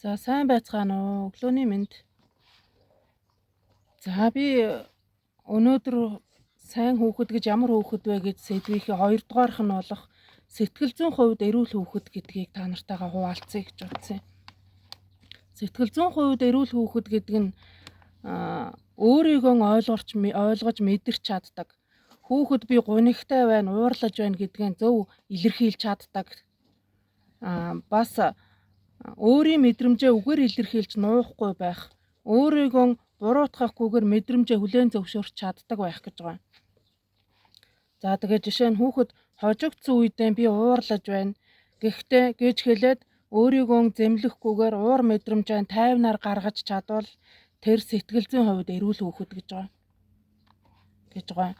За сайн байцгаана уу? Өглөөний мэнд. За би өнөөдөр сайн хүүхэд гэж ямар хүүхэд вэ гэж сэдвийнхээ хоёрдугаарх нь болох сэтгэл зүйн хувьд эрүүл хүүхэд гэдгийг та нартайгаа хуваалцъя гэж бодсон. Сэтгэл зүйн хувьд эрүүл хүүхэд гэдэг нь өөрийгөө ойлгож мэдэрч чаддаг. Хүүхэд би гунигтай байна, уурлаж байна гэдгээ зөв илэрхийлж чаддаг. Бас өөрийн мэдрэмжээ үгээр илэрхийлж нуухгүй байх, өөрийгөө буруутгахгүйгээр мэдрэмжээ хүлээн зөвшөөрч чаддаг байх гэж байна. За тэгээд жишээ нь хүүхэд хожигдсон үедээ би уурлаж байна. Гэхдээ гэж хэлээд өөрийгөө зэмлэхгүйгээр уур мэдрэмжээ тайвнаар гаргаж чадвал тэр сэтгэл зүйн хувьд эрүүл хүүхэд гэж байна.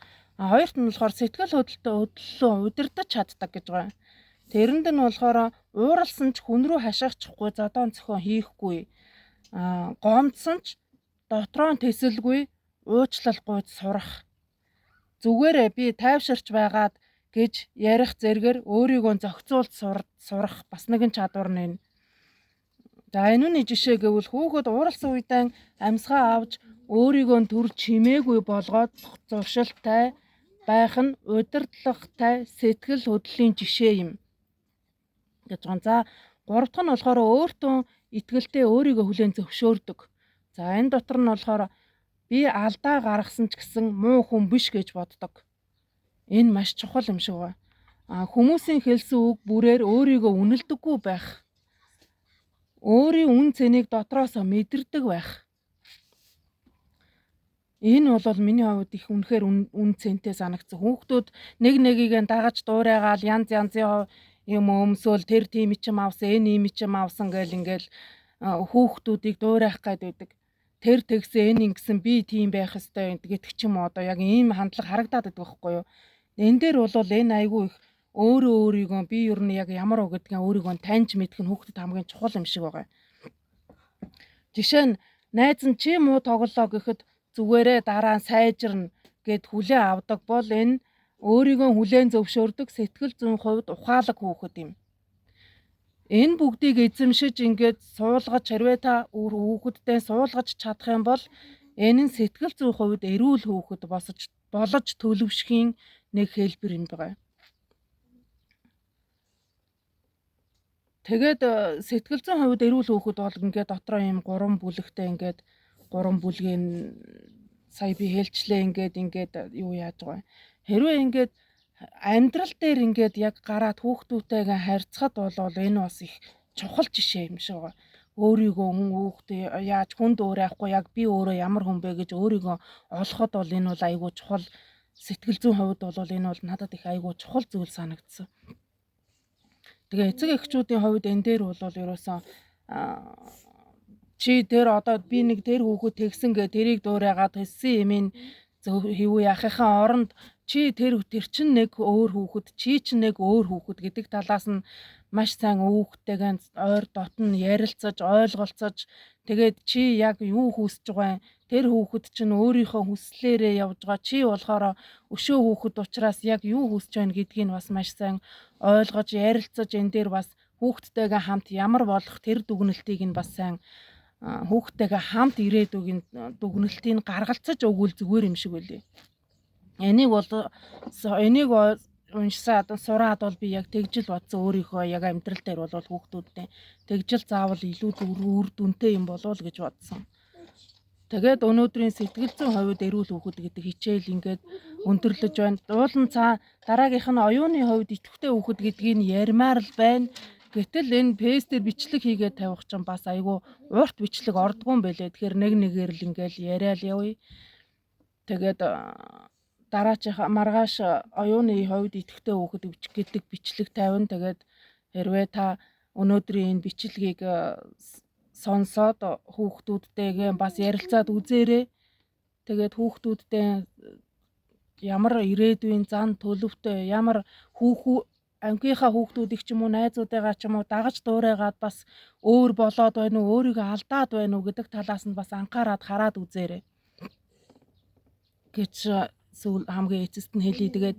Хоёрт нь болохоор сэтгэл хөдлөлтөө удирдах чаддаг гэж байна. Тэрэнд нь болохоор ууралсан ч хүн рүү хашаачихгүй, зодоон цохион хийхгүй, гомдсон ч дотроо нь тэсэлгүй, уучлалгүйд сурах. Зүгээрээ би тайвширч байгаад гэж ярих зэргээр өөрийгөө зохицуулж сурах бас нэгэн чадвар нь. За энэ үний жишээ гэвэл хүүхэд ууралсан үедээ амьсгаа авч өөрийгөө төр чимээгүй болгоод зуршилтай байх нь удирдлагатай сэтгэл хөдлөлийн жишээ юм гэж байна. За гурав дахь нь болохоор өөртөө итгэлтэй өөрийгөө хүлээн зөвшөөрдөг. За энэ дотор нь болохоор би алдаа гаргасан ч гэсэн муу хүн биш гэж боддог. Энэ маш чухал юм шиг байна. Хүмүүсийн хэлсэн үг бүрээр өөрийгөө үнэлдэггүй байх. Өөрийн үн цэнийг дотроосоо мэдэрдэг байх. Энэ бол миний хувьд их үнэхээр үн цэнтэй санагдсан. Хүүхдүүд нэг нэгийг дагаж дуурайгаал янз янзын юм өмсөөл тэр тийм ичим авсан, энэ ийм ичим авсан ингээл хүүхдүүдийг дуурайх гэдэг. Тэр тэгсэн энэ ингэсэн би тийм байх ёстой гэдэг ч юм уу одоо яг ийм хандлага харагдаад байдаг байхгүй юу. Энэ дээр бол энэ айгүй их өөрийгөө би ер нь яг ямар уу гэдгээ өөрийгөө таньж мэдэх нь хүүхдэд хамгийн чухал юм шиг байгаа. Жишээ нь найз нь чи муу тоглолоо гэхэд зүгээрээ дараа нь сайжирна гэд хүлээн авдаг бол энэ өөрийгөө хүлээн зөвшөөрдөг сэтгэл зүйн хувьд ухаалаг хүүхэд юм. Энэ бүгдийг эзэмшиж ингээд суулгаж хэрвээ та хүүхэдтэй суулгаж чадах юм бол энэ нь сэтгэл зүйн хувьд эрүүл хүүхэд болж төлөвшхийн нэг хэлбэр юм байна. Тэгээд сэтгэл зүйн хувьд эрүүл хүүхэд бол ингээд дотроо юм 3 бүлэгтэй ингээд 3 бүлгийн сая би хэлчлээ ингээд юу яаж байгаа. Хэрвээ ингээд амьдрал дээр ингээд яг гараад хүүхдүүдтэйгээ харьцахад бол энэ бас их чухал жишээ юм шиг байна. Өөрийгөө хүүхдээ яаж хүнд уурайхгүй яг би өөрөө ямар хүн бэ гэж өөрийгөө олоход бол энэ бол айгүй чухал. Сэтгэл зүйн хувьд бол энэ бол надад их айгүй чухал зүйл санагдсан. Тэгээ эцэг эхчүүдийн хувьд энэ дээр бол ерөөсөн чи тэр одоо би нэг тэр хүүхэд тэгсэн гэ тэрийг дуурайгаад хэлсэн юм хэвүү яахынхаа оронд чи тэр чинь нэг өөр хүүхэд, чи чинь нэг өөр хүүхэд гэдэг талаас нь маш сайн хүүхдтэйгээ ойр дотн ярилцаж, ойлголцож тэгээд чи яг юу хүсэж байгаа юм? Тэр хүүхэд чинь өөрийнхөө хүслээрээ явж байгаа. Чи болохоор өшөө хүүхэд учраас яг юу хүсэж байна гэдгийг бас маш сайн ойлгож, ярилцаж энэ дээр бас хүүхдтэйгээ хамт ямар болох тэр дүгнэлтийг нь бас сайн хүүхдтэйгээ хамт ирээдүйн дүгнэлтийг гаргалцаж өгвөл зүгээр юм шиг үлээ. Энийг уншсаад сураад бол би яг тэгжил бодсон өөрийнхөө яг амьдрал дээр бол хүүхдүүдтэй тэгжил заавал илүү үр дүнтэй юм болов гэж бодсон. Тэгээд өнөөдрийн сэтгэл зүйн хувьд эрүүл хүүхэд гэдэг хичээл ингээд өндөрлөж байна. Уулын цаа дараагийнх нь оюуны хувьд идэвхтэй хүүхэд гэдгийг ярмаар л байна. Гэтэл энэ пэйстээр бичлэг хийгээд тавих чинь бас айгүй урт бичлэг ордгүй юм байлээ. Тэгэхээр нэгээр л ингээл яриад явъя. Тэгээд маргааш оюуны хувьд идэвхтэй хүүхэд гэдэг бичлэг тавина. Тэгээд хэрвээ та өнөөдрийн энэ бичлэгийг сонсоод хүүхдүүдтэйгээ бас ярилцаад үзээрэй. Тэгээд хүүхдүүдтэй ямар ирээдүйн зан төлөвтэй ямар ангийнхаа хүүхдүүдийг ч юм уу найзуудаагаа ч юм уу дагаж дуурайгаад бас өөр болоод байна уу, өөрийгөө алдаад байна уу гэдэг талаас нь бас анхаарад хараад үзээрэй гэж хамгийн эцэст нь хэлье. Тэгээд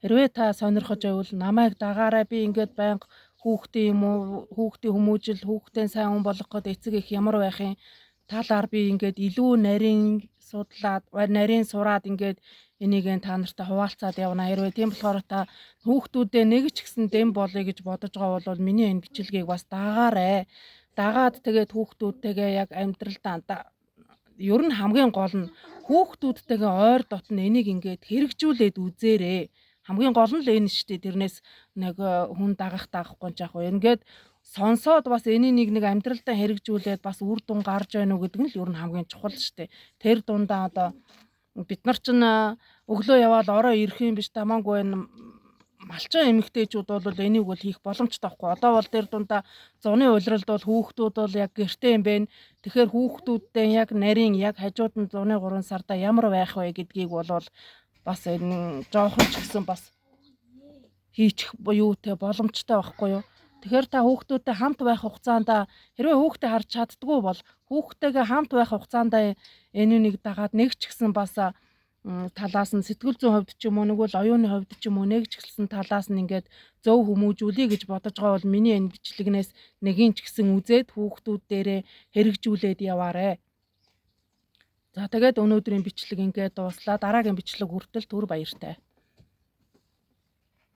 хэрвээ та сонирхож байвал намайг дагаарай. Би ингээд байнга хүүхдийн юм уу хүүхдийн хүмүүжил хүүхдээ сайн хүн болгох гээд эцэг их ямар байхын талаар би ингээд илүү нарийн сураад ингээд энийг та нартай хуваалцаад явна. Хэрвээ тийм болохоор та хүүхдүүдээ нэг ч гэсэн дэм болъё гэж бодож байгаа бол миний энэ бичлэгийг бас даагаарай. Дагаад тэгээд хүүхдүүдтэйгээ яг амьдралдаа ер нь хамгийн гол нь хүүхдүүдтэйгээ ойр дотн энийг ингээд хэрэгжүүлээд үзээрэй. Хамгийн гол нь л энэ шүү дээ. Тэрнээс нэг хүн даахгүй ч яах вэ? Ингээд сонсоод бас энийг нэг амьдралдаа хэрэгжүүлээд бас үр дүн гарч байна уу гэдэг нь л ер нь хамгийн чухал шүү дээ. Тэр дундаа одоо бид нар ч өглөө яваад орой ирэх юм биш тамаагүй байна. Малчин эмэгтэйчүүд бол энийг бол хийх боломжтой байхгүй. Одоо бол тэр дундаа зуны улиралд бол хүүхдүүд бол яг гэртээ юм байна. Тэгэхээр хүүхдүүдтэй яг нарийн яг хажууд нь зуны 3 сарда ямар байх вэ гэдгийг бол бас энэ жоохон ч гэсэн бас хийчих юутэй боломжтой байхгүй юу? Тэгэхээр та хүүхдүүдтэй хамт байх хугацаанд хэрвээ хүүхдээ харж чаддгүй бол хүүхдтэйгээ хамт байх хугацаанд энийг дагаад нэг ч гэсэн бас талаас нь сэтгэл зүйн хувьд ч юм уу нэгвэл оюуны хувьд ч юм уу нэг ч гэсэн талаас нь ингээд зөв хүмүүжүүлэе гэж бодож байгаа бол миний энэ бичлэгнээс нэгийн ч гэсэн үзээд хүүхдүүд дээрээ хэрэгжүүлээд яваарэ. За тэгээд өнөөдрийн бичлэг ингээд дууслаа. Дараагийн бичлэг хүртэл түр баяртай.